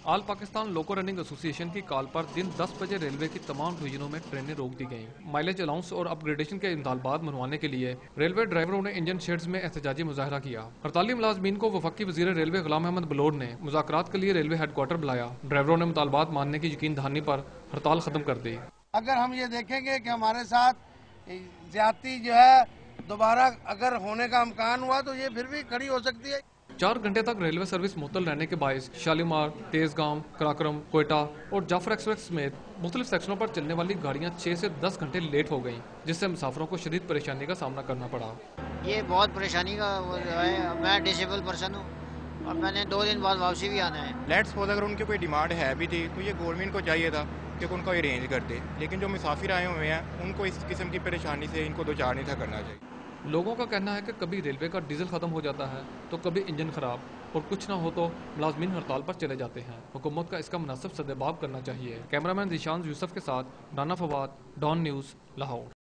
آل پاکستان لوکو running ایسوسی ایشن کی کال پر دن 10 بجے ریلوے کی تمام ڈویژنوں میں ٹرینیں روک دی گئیں۔ مائلیج الاؤنس اور اپ گریڈیشن کے مطالبات منوانے کے لیے ریلوے ڈرائیوروں نے انجن شیڈز میں احتجاجی مظاہرہ کیا۔ ہڑتالی ملازمین کو وفاقی وزیر ریلوے غلام احمد بلوڑ نے مذاکرات کے لیے ریلوے ہیڈ کوارٹر بلایا۔ ڈرائیوروں نے مطالبات ماننے کی یقین دہانی پر ہڑتال ختم کر دی۔ اگر ہم یہ دیکھیں گے کہ ہمارے ساتھ زیادتی جو ہے دوبارہ اگر ہونے کا امکان ہوا تو یہ پھر بھی کھڑی ہو سکتی ہے۔ 4 گھنٹے تک ریلوے سروس معطل رہنے کے باعث شالیمار، تیز گام، کراکرم، کوئٹہ اور جعفر ایکسپریس سمیت مختلف سیکشنوں پر چلنے والی گاڑیاں 6 سے 10 گھنٹے لیٹ ہو گئیں، جس سے مسافروں کو شدید پریشانی کا سامنا کرنا پڑا۔ یہ بہت پریشانی کا ہے۔ میں ڈسیبل پرسن ہوں اور میں نے 2 دن بعد واپسی بھی آنا ہے۔ لیٹ سپوز اگر ان کی کوئی ڈیمانڈ ہے بھی تھی تو یہ گورنمنٹ کو چاہیے تھا کہ ان کو ارینج کر دے، لیکن جو مسافر آئے ہوئے ہیں ان کو اس قسم کی پریشانی سے ان کو دوچار نہیں تھا کرنا چاہیے۔ لوگوں کا کہنا ہے کہ کبھی ریلوے کا ڈیزل ختم ہو جاتا ہے تو کبھی انجن خراب اور کچھ نہ ہو تو ملازمین ہڑتال پر چلے جاتے ہیں۔ حکومت کا اس کا مناسب سدباب کرنا چاہیے۔ کیمرامین ذیشان یوسف کے ساتھ رانا فواد، ڈان نیوز، لاہور۔